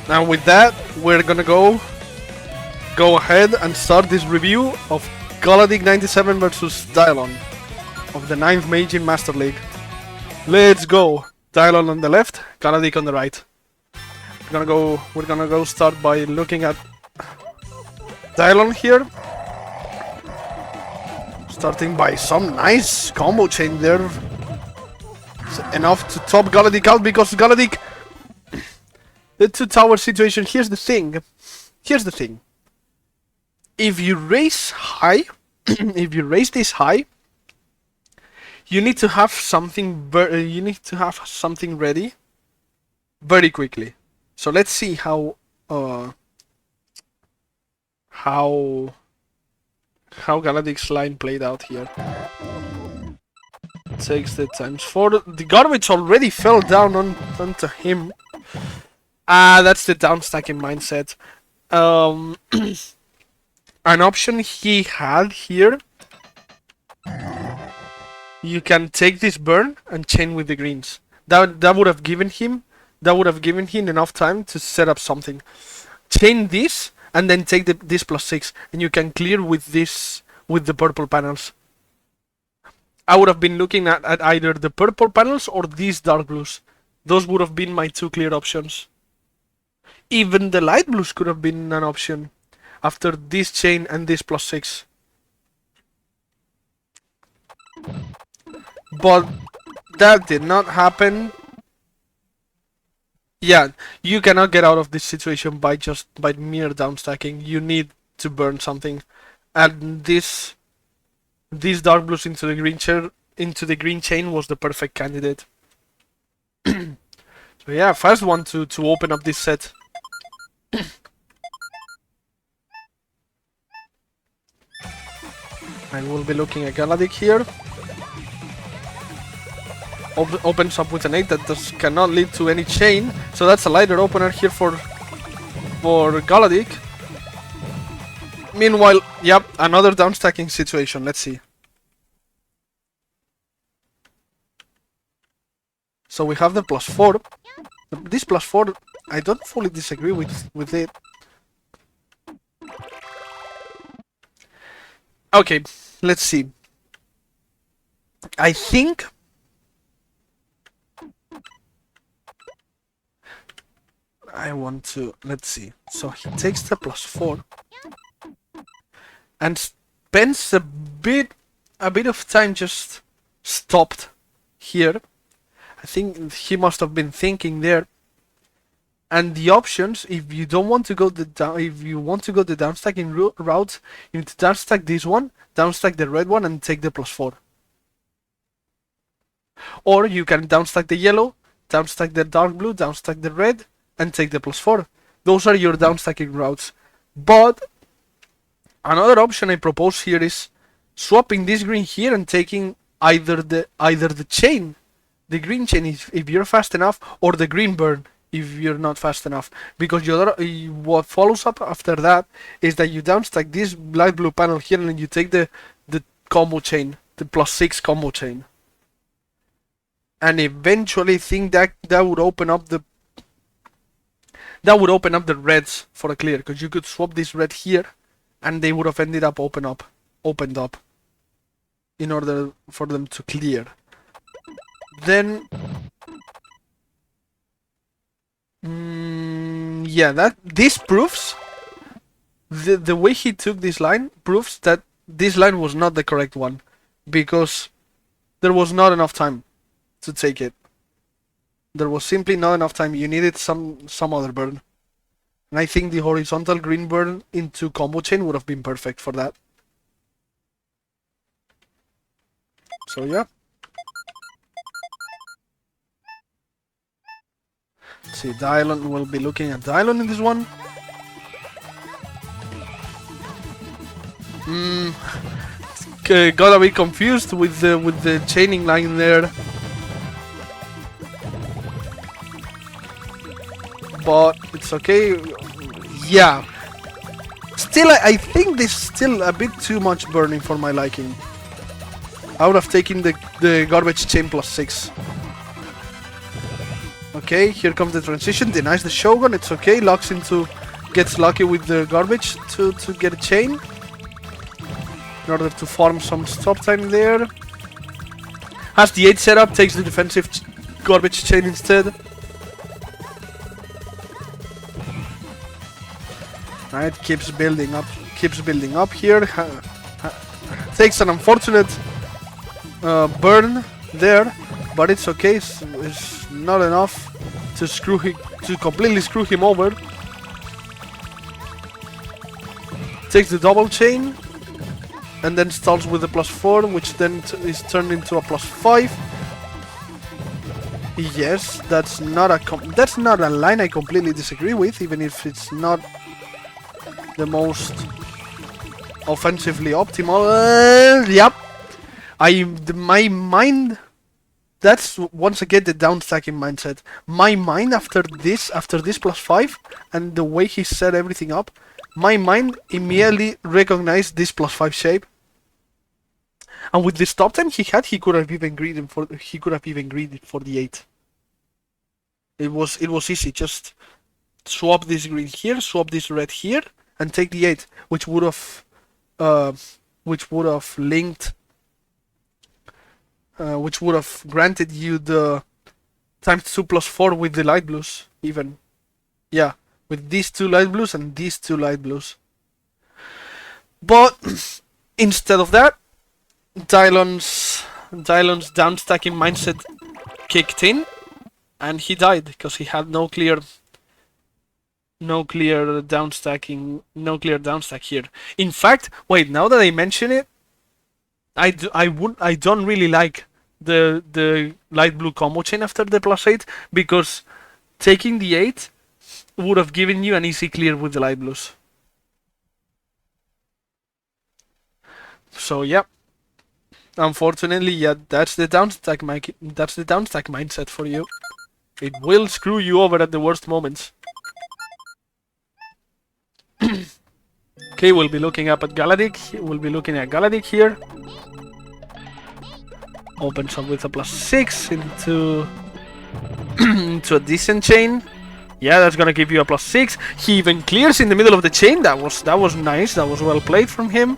And with that, we're gonna go ahead and start this review of galadic97 versus Dyalon of the 9th Meijin Master League. Let's go! Dyalon on the left, Galadic on the right. We're gonna go start by looking at Dyalon here. Starting by some nice combo chain there. It's enough to top Galadic out because Galadic... The 2-tower situation, here's the thing. If you raise high, if you raise this high, you need to have something ready very quickly. So let's see how Galadic's line played out here. Takes the ×4. The garbage already fell down onto him. That's the downstacking mindset. An option he had here. You can take this burn and chain with the greens. That would have given him enough time to set up something. Chain this and then take this +6, and you can clear with this with the purple panels. I would have been looking at either the purple panels or these dark blues. Those would have been my two clear options. Even the light blues could have been an option after this chain and this +6. But that did not happen. Yeah, you cannot get out of this situation by mere downstacking. You need to burn something. And these dark blues into the green chain was the perfect candidate. So yeah, first one to open up this set. I will be looking at Galadic here. Opens up with an 8 that cannot lead to any chain, so that's a lighter opener here for Galadic. Meanwhile, yep, another downstacking situation. Let's see. So we have the +4. This +4, I don't fully disagree with it. Okay, let's see. I think I want to, let's see. So he takes the +4 and spends a bit of time just stopped here. I think he must have been thinking there. And the options, if you don't want to go if you want to go the downstacking route, you need to downstack this one, downstack the red one, and take the +4. Or you can downstack the yellow, downstack the dark blue, downstack the red, and take the +4. Those are your downstacking routes. But another option I propose here is swapping this green here and taking either the chain, the green chain if you're fast enough, or the green burn if you're not fast enough. Because what follows up after that is that you downstack this light blue panel here and you take the combo chain, the +6 combo chain. And eventually think that would open up the reds for a clear, because you could swap this red here and they would have ended up opened up in order for them to clear. Then yeah, this proves the way he took this line proves that this line was not the correct one, because there was not enough time to take it. There was simply not enough time. You needed some other burn. And I think the horizontal green burn into combo chain would have been perfect for that. So yeah. Let's see, Dyalon will be looking at Dyalon in this one. Got a bit confused with the chaining line there. But it's okay. Yeah. Still, I think this is still a bit too much burning for my liking. I would have taken the garbage chain +6. Okay, here comes the transition, denies the Shogun, it's okay, locks into... Gets lucky with the garbage to get a chain. In order to farm some stop time there. Has the 8 setup, takes the defensive garbage chain instead. Right, keeps building up here. Takes an unfortunate burn there, but it's okay. It's not enough to completely screw him over. Takes the double chain, and then stalls with a +4, which then is turned into a +5. Yes, that's not a line I completely disagree with, even if it's not the most offensively optimal. Yep. My mind. That's once again the downstacking mindset. My mind after this +5 and the way he set everything up, my mind immediately recognized this +5 shape. And with the stop time he had, he could have even greeded for the 8. It was easy. Just swap this green here, swap this red here, and take the 8, which would have linked, which would have granted you the ×2 +4 with the light blues, even. Yeah, with these 2 light blues and these 2 light blues. But instead of that, Dyalon's downstacking mindset kicked in, and he died because he had no clear downstack here. In fact, wait, now that I mention it, I don't really like the light blue combo chain after the +8, because taking the 8 would have given you an easy clear with the light blues. So yeah, unfortunately, yeah, that's the downstack mindset for you. It will screw you over at the worst moments. Okay, we'll be looking up at Galadic. We'll be looking at Galadic here. Opens up with a +6 into into a decent chain. Yeah, that's gonna give you a +6. He even clears in the middle of the chain. That was nice. That was well played from him.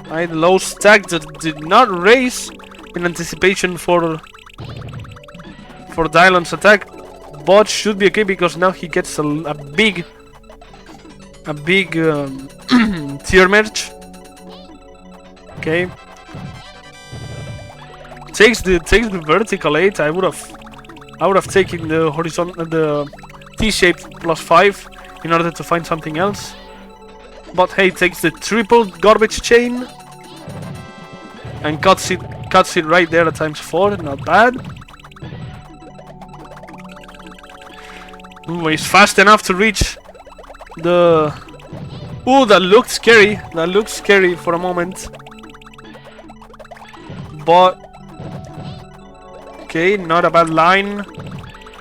Right, low stack that did not raise in anticipation for Dyalon's attack, but should be okay because now he gets a big tier merge. Okay. Takes the vertical 8. I would have taken the horizontal, the T-shaped +5 in order to find something else. But hey, takes the triple garbage chain and cuts it right there at ×4. Not bad. Ooh, he's fast enough to reach the... Ooh, that looked scary. That looked scary for a moment. But... okay, not a bad line.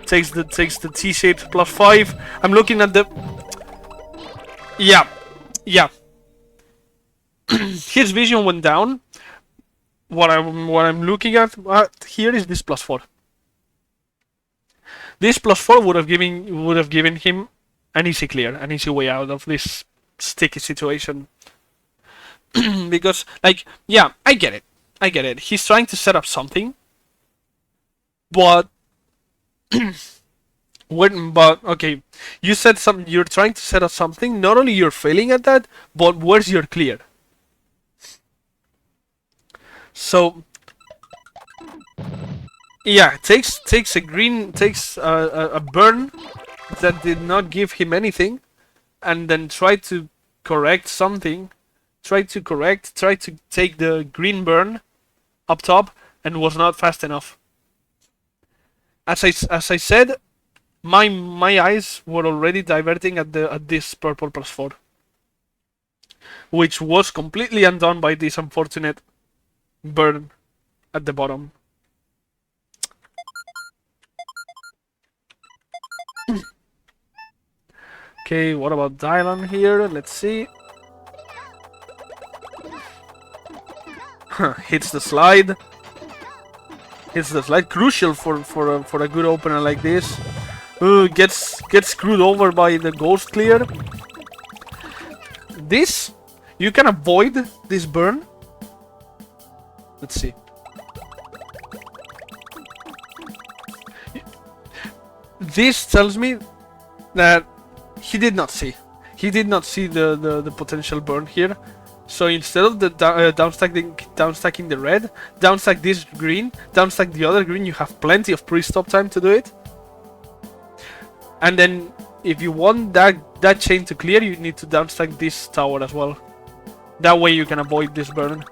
Takes the T-shaped +5. I'm looking at the... Yeah. His vision went down. What I'm looking at here is this +4. This +4 would have given him an easy clear, an easy way out of this sticky situation. Because, like, yeah, I get it. He's trying to set up something, but okay, you said something. You're trying to set up something. Not only you're failing at that, but where's your clear? So yeah, takes a burn that did not give him anything, and then try to correct something. Try to take the green burn up top, and was not fast enough. As I said, my eyes were already diverting at this purple +4, which was completely undone by this unfortunate burn at the bottom. Okay, what about Dyalon here? Let's see. Hits the slide. It's the slide crucial for a good opener like this. Gets screwed over by the ghost clear. This, you can avoid this burn. Let's see. This tells me that he did not see. He did not see the potential burn here. So instead of the downstacking the red, downstack this green, downstack the other green, you have plenty of pre-stop time to do it. And then if you want that chain to clear, you need to downstack this tower as well. That way you can avoid this burn.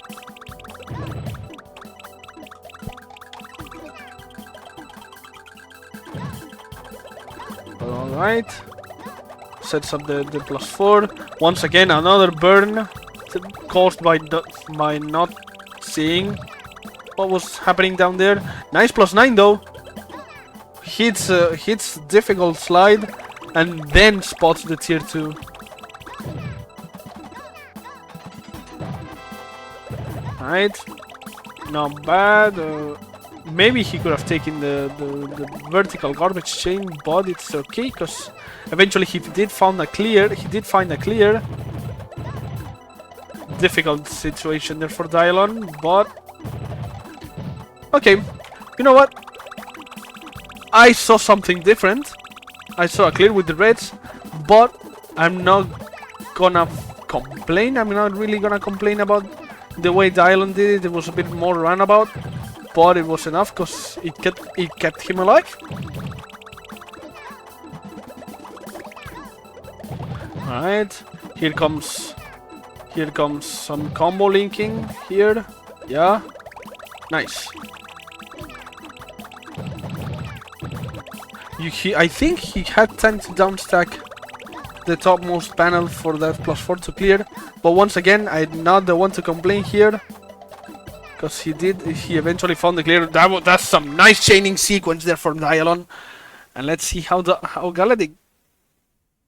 Alright. Sets up the +4. Once again, another burn caused by not seeing what was happening down there. Nice +9 though. Hits difficult slide and then spots the tier 2. Right. Not bad. Maybe he could have taken the vertical garbage chain, but it's okay because eventually he did find a clear. Difficult situation there for Dyalon, but okay. You know what? I saw something different. I saw a clear with the reds, but I'm not gonna complain. I'm not really gonna complain about the way Dyalon did it. It was a bit more runabout, but it was enough because it kept him alive. Alright, here comes some combo linking here. Yeah, nice. I think he had time to downstack the topmost panel for that +4 to clear, but once again, I'm not the one to complain here, because he eventually found the clear. That's some nice chaining sequence there from Dyalon, and let's see how Galadic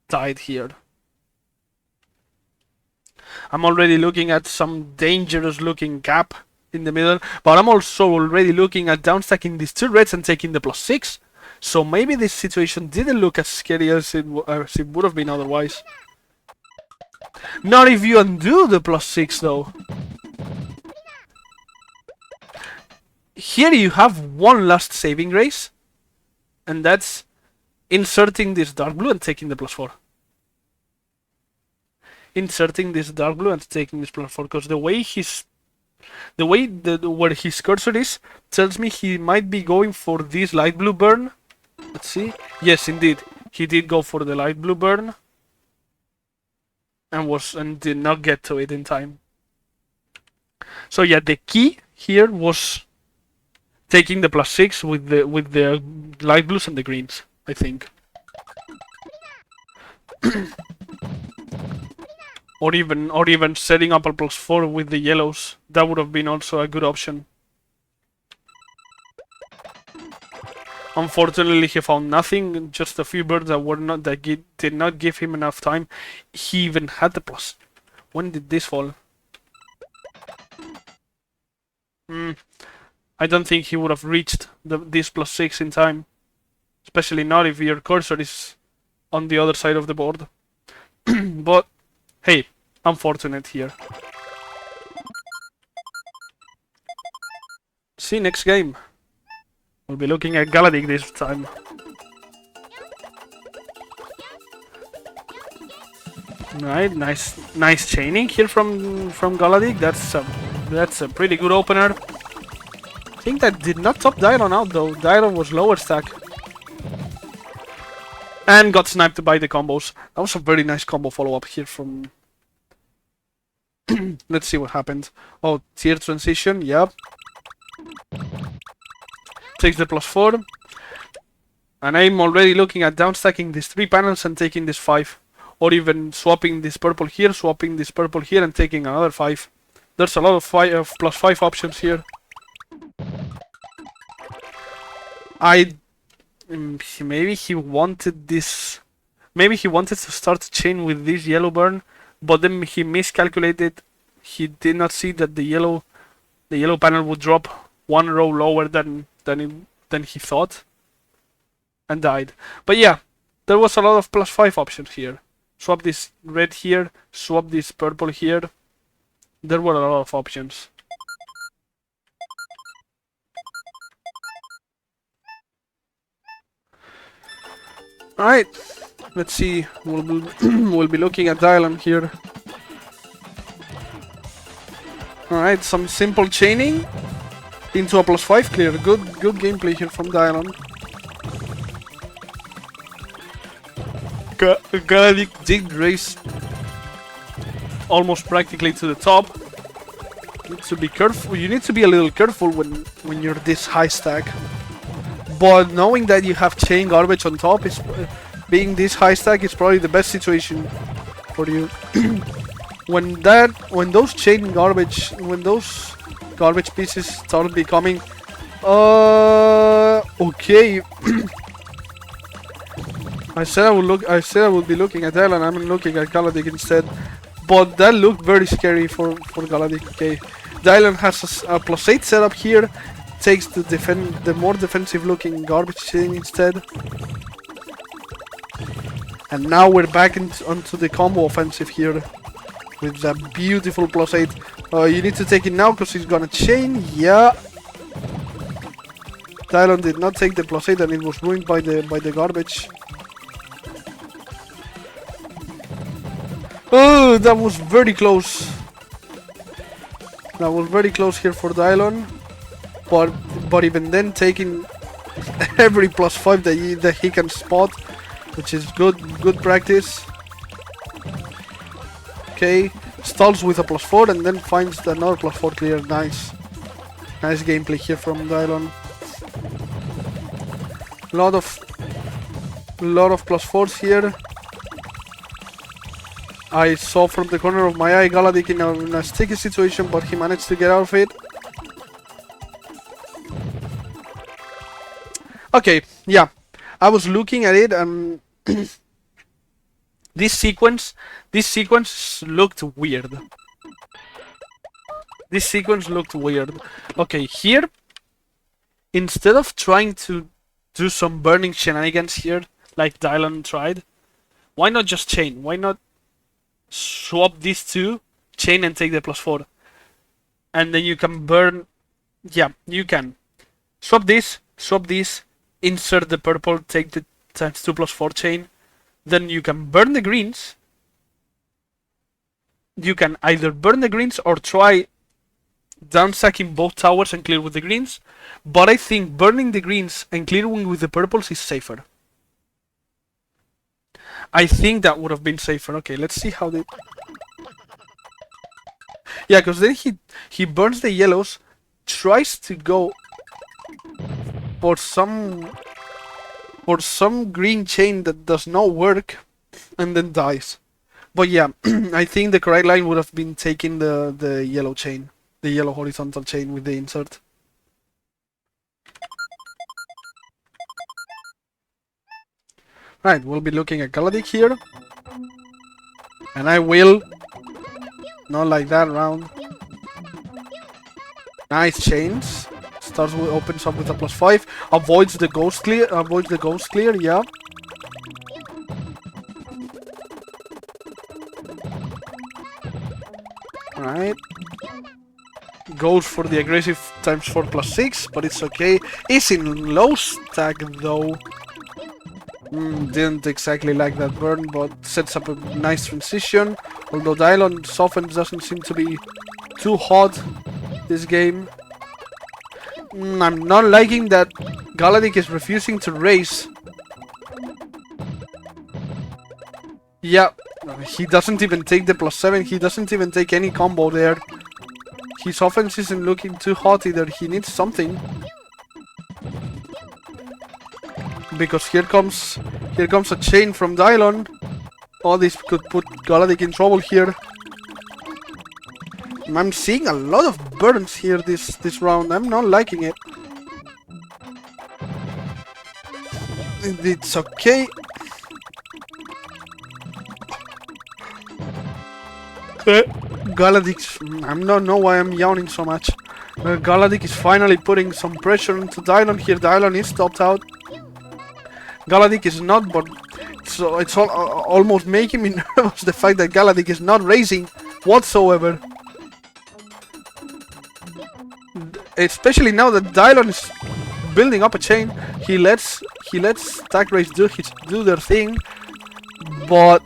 died here. I'm already looking at some dangerous looking gap in the middle, but I'm also already looking at downstacking these 2 reds and taking the +6. So maybe this situation didn't look as scary as it would have been otherwise. Not if you undo the +6 though. Here you have one last saving grace, and that's inserting this dark blue and taking the +4. Inserting this dark blue and taking this +4, because where his cursor is tells me he might be going for this light blue burn. Let's see. Yes, indeed, he did go for the light blue burn, and did not get to it in time. So yeah, the key here was taking the +6 with the light blues and the greens, I think. Or even setting up a +4 with the yellows. That would have been also a good option. Unfortunately, he found nothing. Just a few birds that did not give him enough time. He even had the plus. When did this fall? I don't think he would have reached this +6 in time. Especially not if your cursor is on the other side of the board. But hey, unfortunate here. See, next game. We'll be looking at Galadic this time. Right, nice chaining here from Galadic. That's a pretty good opener. I think that did not top Dyalon out though. Dyalon was lower stack. And got sniped by the combos. That was a very nice combo follow-up here from... Let's see what happened. Oh, tier transition, yep. Takes the +4. And I'm already looking at downstacking these 3 panels and taking this 5. Or even swapping this purple here, swapping this purple here and taking another 5. There's a lot of +5 options here. Maybe he wanted this. Maybe he wanted to start a chain with this yellow burn, but then he miscalculated. He did not see that the yellow panel would drop 1 row lower than than he thought, and died. But yeah, there was a lot of +5 options here. Swap this red here, swap this purple here. There were a lot of options. Alright, let's see. We'll be looking at Dyalon here. Alright, some simple chaining into a +5 clear. Good gameplay here from Dyalon. Galadic did race almost practically to the top. Need to be careful. You need to be a little careful when you're this high stack. But knowing that you have chain garbage on top, is being this high stack is probably the best situation for you. when those garbage pieces start becoming okay. I said I would be looking at Dyalon. I'm looking at Galadic instead. But that looked very scary for Galadic. Okay, Dyalon has a +8 setup here. Takes the more defensive looking garbage chain instead. And now we're back onto the combo offensive here with that beautiful +8. You need to take it now because he's gonna chain. Yeah. Dyalon did not take the +8 and it was ruined by the garbage. Oh, that was very close. That was very close here for Dyalon. But even then, taking every +5 that he can spot, which is good practice. Okay, stalls with a +4 and then finds another +4 clear. Nice gameplay here from Dyalon. Lot of +4s here. I saw from the corner of my eye Galadic in a sticky situation, but he managed to get out of it. Okay, yeah, I was looking at it and this sequence looked weird. Okay, here, instead of trying to do some burning shenanigans here, like Dyalon tried, why not just chain? Why not swap these two, chain and take the +4? And then you can burn, yeah, you can. Swap this, insert the purple, take the ×2 +4 chain, then you can burn the greens. You can either burn the greens or try downstacking both towers and clear with the greens, but I think burning the greens and clearing with the purples is safer. I think that would have been safer. Okay, let's see how they... Yeah, because then he burns the yellows, tries to go for some green chain that does not work, and then dies. But yeah, I think the correct line would have been taking the yellow chain, the yellow horizontal chain with the insert. Right, we'll be looking at Galadic here, and I will not like that round. Nice chains. Starts with, opens up with a +5. Avoids the ghost clear. Yeah. Alright. Goes for the aggressive ×4 +6, but it's okay. Is in low stack though. Didn't exactly like that burn, but sets up a nice transition. Although Dyalon's offense doesn't seem to be too hot this game. I'm not liking that Galadic is refusing to race. Yeah, he doesn't even take the +7, he doesn't even take any combo there. His offense isn't looking too hot either, he needs something. Because here comes a chain from Dyalon. Oh, this could put Galadic in trouble here. I'm seeing a lot of burns here this round. I'm not liking it. It's okay. Galadic, I don't know why I'm yawning so much. Galadic is finally putting some pressure into Dyalon here. Dyalon is topped out. Galadic is not, but so it's almost making me nervous the fact that Galadic is not racing whatsoever. Especially now that Dyalon is building up a chain, he lets Attack Race do their thing, but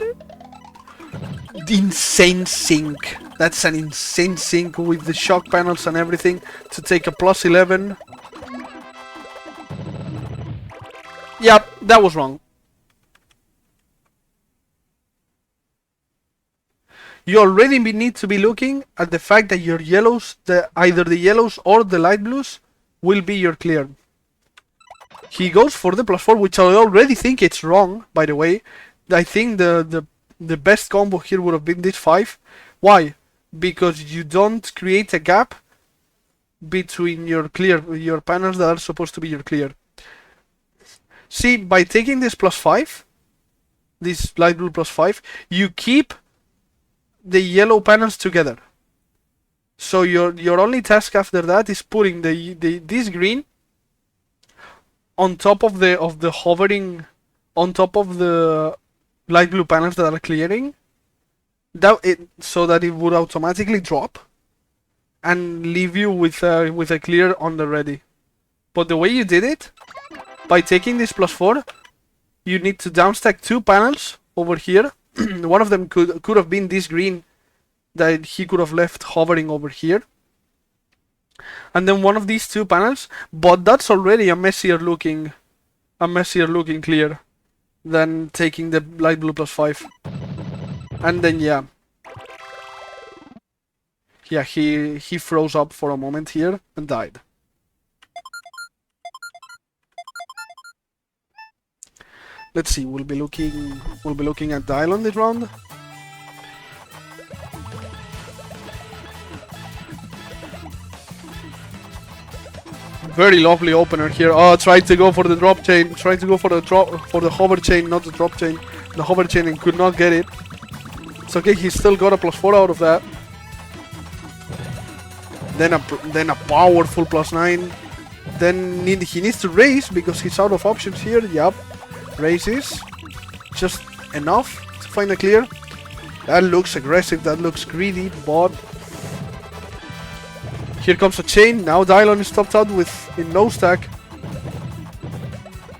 the insane sync. That's an insane sync with the shock panels and everything to take a plus 11. Yep, that was wrong. You already need to be looking at the fact that your yellows, either the yellows or the light blues, will be your clear. He goes for the +4, which I already think it's wrong, by the way. I think the best combo here would have been this 5. Why? Because you don't create a gap between your panels that are supposed to be your clear. See, by taking this +5, this light blue +5, you keep the yellow panels together. So your only task after that is putting this green on top of the hovering, on top of the light blue panels that are clearing, so that it would automatically drop and leave you with a clear on the ready. But the way you did it, by taking this +4, you need to downstack 2 panels over here. One of them could have been this green that he could have left hovering over here, and then one of these 2 panels, but that's already a messier looking clear than taking the light blue +5. And then yeah, he froze up for a moment here and died. Let's see, we'll be looking at Dyalon this round. Very lovely opener here. Oh, tried to go for the drop chain. Tried to go for the hover chain, not the drop chain. The hover chain, and could not get it. It's okay. He still got a +4 out of that. Then a powerful +9. Then he needs to raise because he's out of options here. Yup, raises just enough to find a clear. That looks aggressive. That looks greedy, but. Here comes a chain. Now Dyalon is topped out with in no stack.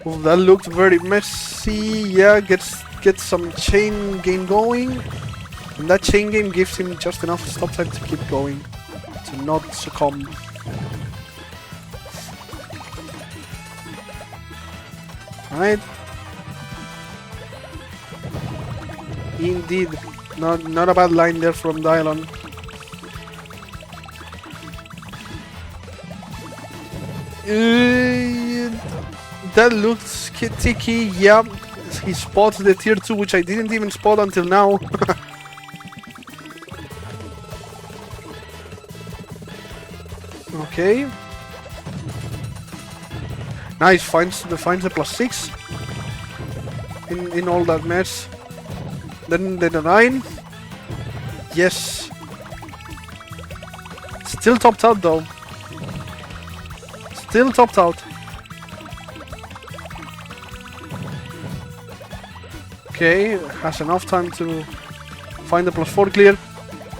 Well, that looked very messy. Yeah, gets some chain game going, and that chain game gives him just enough stop time to keep going, to not succumb. Right. Indeed, not a bad line there from Dyalon. That looks ticky. Yeah, he spots the tier 2, which I didn't even spot until now. Okay. Nice, finds the +6 in all that mess. Then the 9. Yes. Still topped out though. Still topped out. Okay, has enough time to find the +4 clear.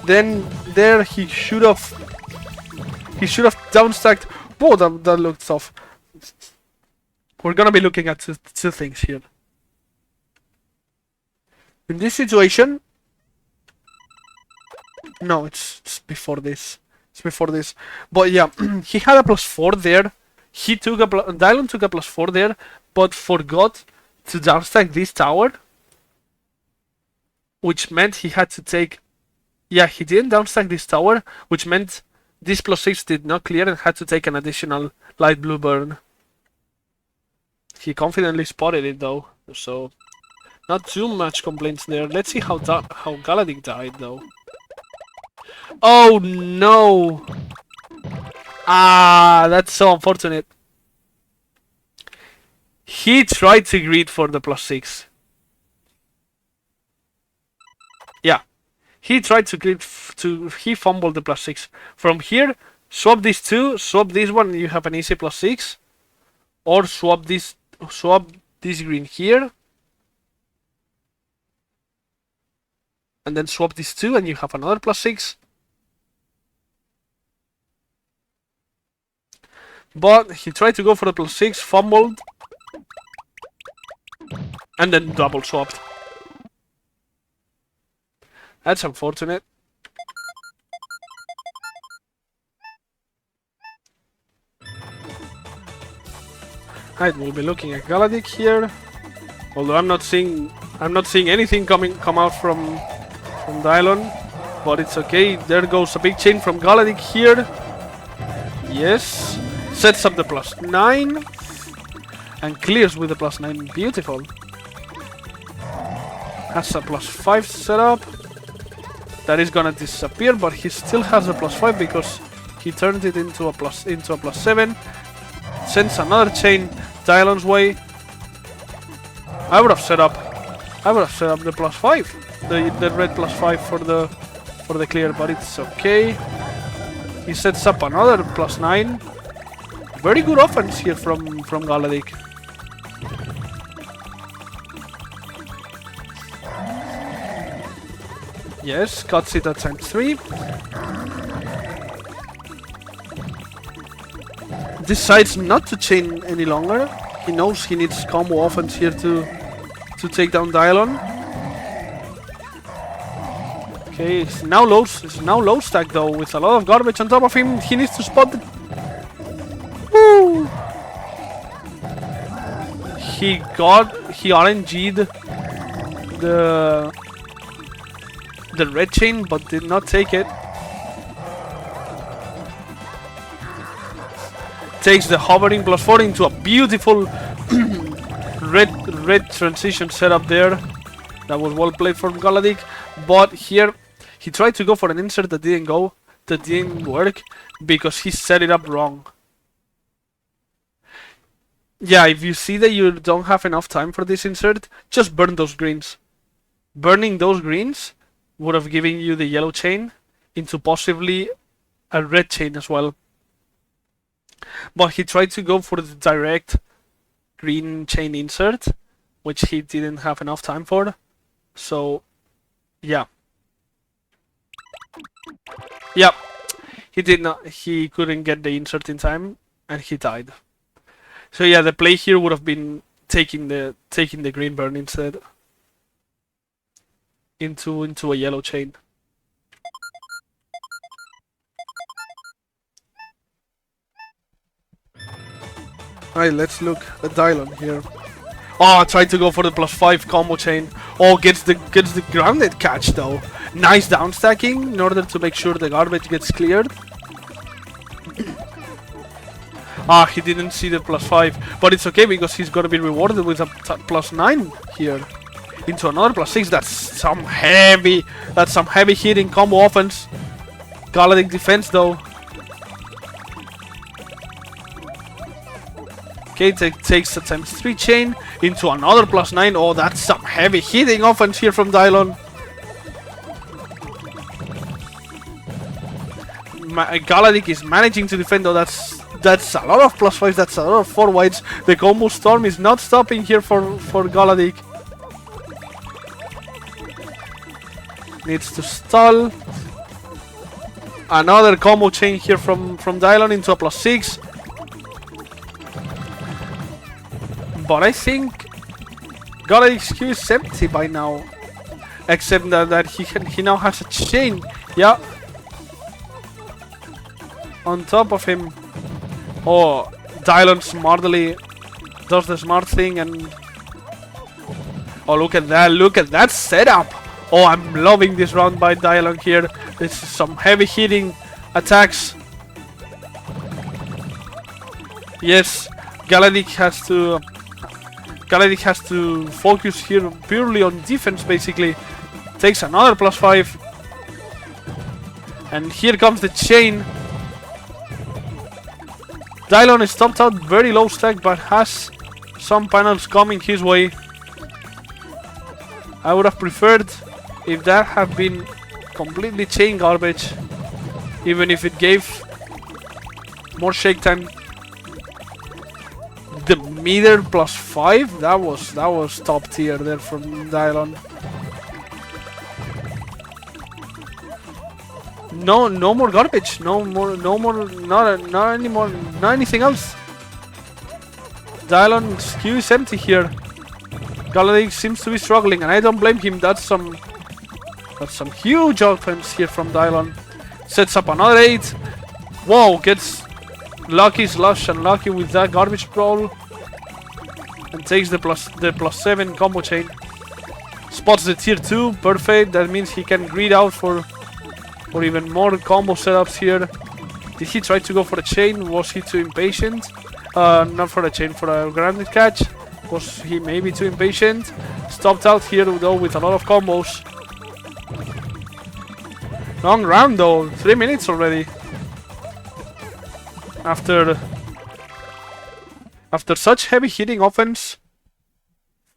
Then there he should have downstacked. Whoa, that looked tough. We're gonna be looking at two things here. In this situation, no, it's before this. It's before this. But yeah, he had a +4 there. Dyalon took a +4 there, but forgot to downstack this tower, which meant he had to take. Yeah, he didn't downstack this tower, which meant this +6 did not clear and had to take an additional light blue burn. He confidently spotted it though, so not too much complaints there. Let's see how Galadic died though. Oh no! Ah, that's so unfortunate. He tried to greed for the +6. Yeah, he tried to greed he fumbled the +6. From here, Swap these two, swap this one, and you have an easy +6. Or swap this green here. And then swap these two, and you have another +6. But he tried to go for the +6, fumbled, and then double swapped. That's unfortunate. Right, we'll be looking at Galadic here. Although I'm not seeing anything come out from Dyalon, but it's okay. There goes a big chain from Galadic here. Yes. Sets up the +9 and clears with the +9. Beautiful. Has a +5 set up. That is gonna disappear, but he still has a +5 because he turned it into a +7. Sends another chain Dyalon's way. I would have set up the +5, the red +5 for the clear, but it's okay. He sets up another +9. Very good offense here from Galadic. Yes, cuts it at ×3. Decides not to chain any longer. He knows he needs combo offense here to take down Dyalon. Okay, it's now low stack though, with a lot of garbage on top of him. He needs to spot the... Woo! He RNG'd the red chain, but did not take it. Takes the hovering +4 into a beautiful red transition setup there. That was well played from Galadic, but here he tried to go for an insert that didn't work because he set it up wrong. Yeah, if you see that you don't have enough time for this insert, just burn those greens. Burning those greens would have given you the yellow chain into possibly a red chain as well. But he tried to go for the direct green chain insert, which he didn't have enough time for. So, yeah. Yep. He couldn't get the insert in time, and he died. So yeah, the play here would have been taking the green burn instead into a yellow chain. Alright, let's look at Dyalon here. Oh, tried to go for the +5 combo chain. Oh, gets the grounded catch though. Nice down stacking in order to make sure the garbage gets cleared. Ah, he didn't see the +5, but it's okay because he's gonna be rewarded with a +9 here into another +6. That's some heavy hitting combo offense. Galadic defense though. Okay, takes a ×3 chain into another +9. Oh, that's some heavy hitting offense here from Dyalon. Galadic is managing to defend though. That's a lot of +5s. That's a lot of 4 whites. The combo storm is not stopping here for Galadic. Needs to stall. Another combo chain here from Dyalon into a +6. But I think Galadic's queue is empty by now. Except that he now has a chain. Yeah. On top of him. Oh, Dyalon smartly does the smart thing and... Oh, look at that setup. Oh, I'm loving this round by Dyalon here. This is some heavy hitting attacks. Yes, Galadic has to focus here purely on defense basically. Takes another +5. And here comes the chain. Dyalon is topped out very low stack but has some panels coming his way. I would have preferred if that had been completely chain garbage, even if it gave More shake time. The meter +5. That was top tier there from Dyalon. No more garbage. No more. Not anymore. Not anything else. Dyalon's queue is empty here. Galadic seems to be struggling, and I don't blame him. That's some huge offense here from Dyalon. Sets up another 8. Whoa, gets lucky slash unlucky with that garbage roll, and takes the +7 combo chain. Spots the tier 2, perfect. That means he can greed out for even more combo setups here. Did he try to go for a chain? Was he too impatient? Not for a chain, for a grounded catch. Was he maybe too impatient? Stopped out here though with a lot of combos. Long round though, 3 minutes already. After such heavy hitting offense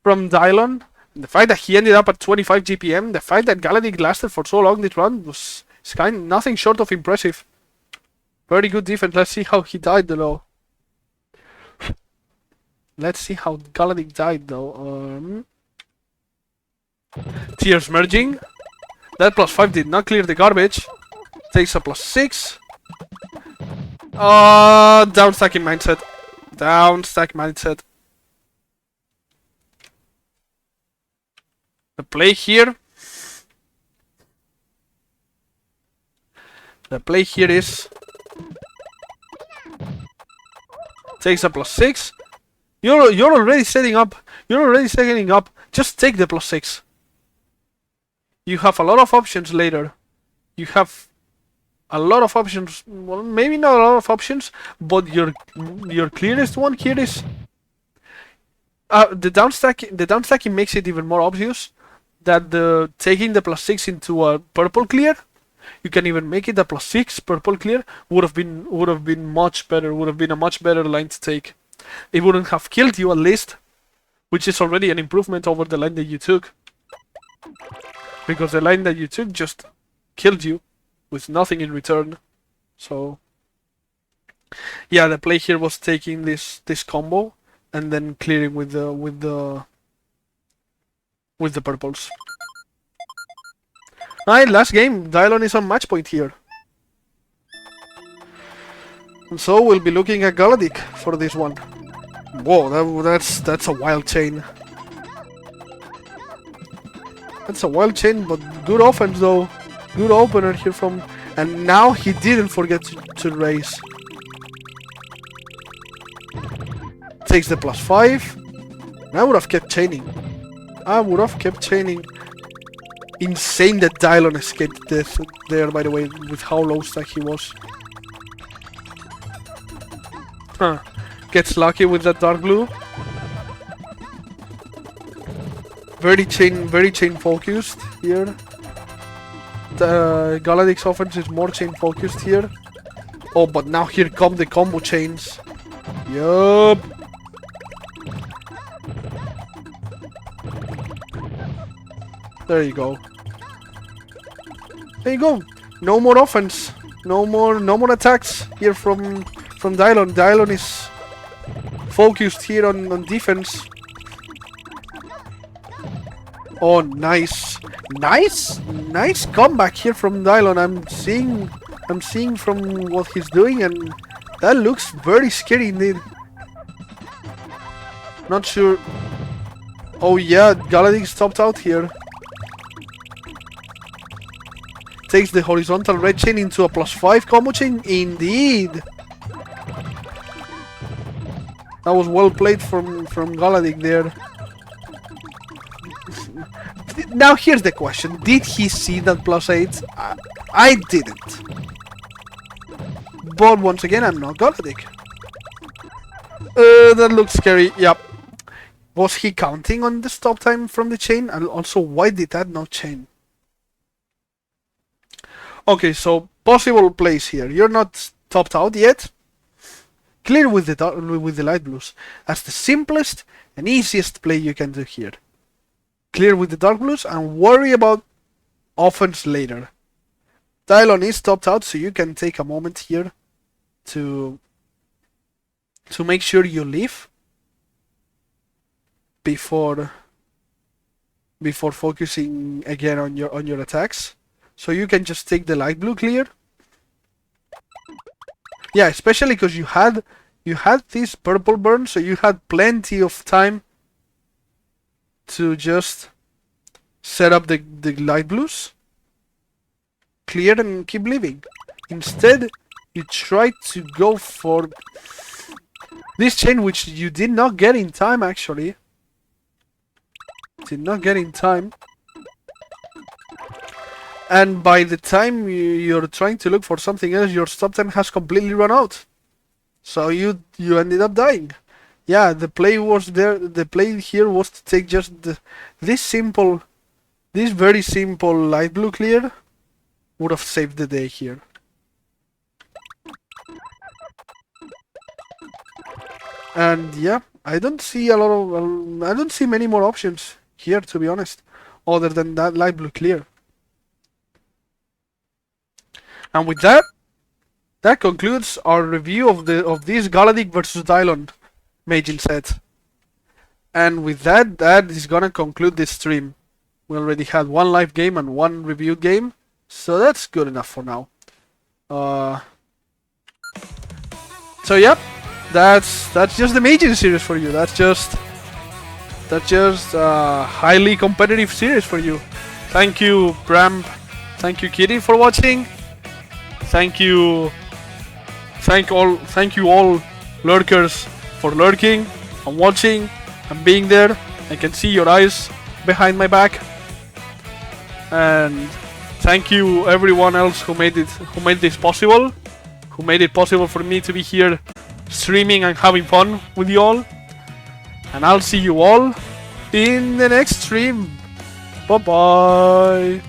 from Dyalon, the fact that he ended up at 25 GPM, the fact that Galadic lasted for so long this run was nothing short of impressive. Very good defense. Let's see how he died though. Let's see how Galadic died though. Tears merging. That +5 did not clear the garbage. Takes a +6. Down stacking mindset. Down stack mindset. The play here. The play here is takes a +6. You're already setting up. You're already setting up. Just take the +6. You have a lot of options later. You have a lot of options. Well, maybe not a lot of options, but your clearest one here is the downstacking makes it even more obvious that taking the +6 into a purple clear, you can even make it a +6 purple clear, would have been much better. Would have been a much better line to take. It wouldn't have killed you at least, which is already an improvement over the line that you took. Because the line that you took just killed you with nothing in return. So yeah, the play here was taking this combo and then clearing with the purples. Alright, last game. Dyalon is on match point here. And so we'll be looking at Galadic for this one. Whoa, that's a wild chain. That's a wild chain, but good offense though. Good opener here from... And now he didn't forget to raise. Takes the +5. I would have kept chaining. Insane that Dyalon escaped death there, by the way, with how low stack he was. Huh. Gets lucky with that dark blue. Very chain focused here. The Galadic's offense is more chain focused here. Oh, but now here come the combo chains. Yup. There you go. There you go. No more offense. No more attacks here from Dyalon. Dyalon is focused here on defense. Oh, nice comeback here from Dyalon. I'm seeing from what he's doing, and that looks very scary indeed. Not sure. Oh yeah, Galadic stopped out here. Takes the horizontal red chain into a +5 combo chain. Indeed. That was well played from Galadic there. Now here's the question. Did he see that +8? I didn't. But once again, I'm not Galadic. That looks scary. Yep. Was he counting on the stop time from the chain? And also, why did that not chain? Okay, so possible plays here. You're not topped out yet. Clear with the light blues. That's the simplest and easiest play you can do here. Clear with the dark blues and worry about offense later. Dyalon is topped out, so you can take a moment here to to make sure you leave before focusing again on your attacks. So you can just take the light blue clear. Yeah, especially because you had this purple burn, so you had plenty of time to just set up the light blues, clear, and keep living. Instead, you tried to go for this chain, which you did not get in time, actually. Did not get in time. And by the time you're trying to look for something else, your stop time has completely run out. So you ended up dying. Yeah, the play was there. The play here was to take just this very simple light blue clear would have saved the day here. And yeah, I don't see many more options here, to be honest, other than that light blue clear. And with that concludes our review of this Galadic versus Dyalon Meijin set. And with that is gonna conclude this stream. We already had one live game and one reviewed game, so that's good enough for now. So yep, that's just the Meijin series for you. That's just a highly competitive series for you. Thank you, Bram. Thank you, Kitty, for watching. Thank you all lurkers for lurking and watching and being there. I can see your eyes behind my back. And thank you everyone else who made this possible, who made it possible for me to be here streaming and having fun with you all. And I'll see you all in the next stream. Bye bye.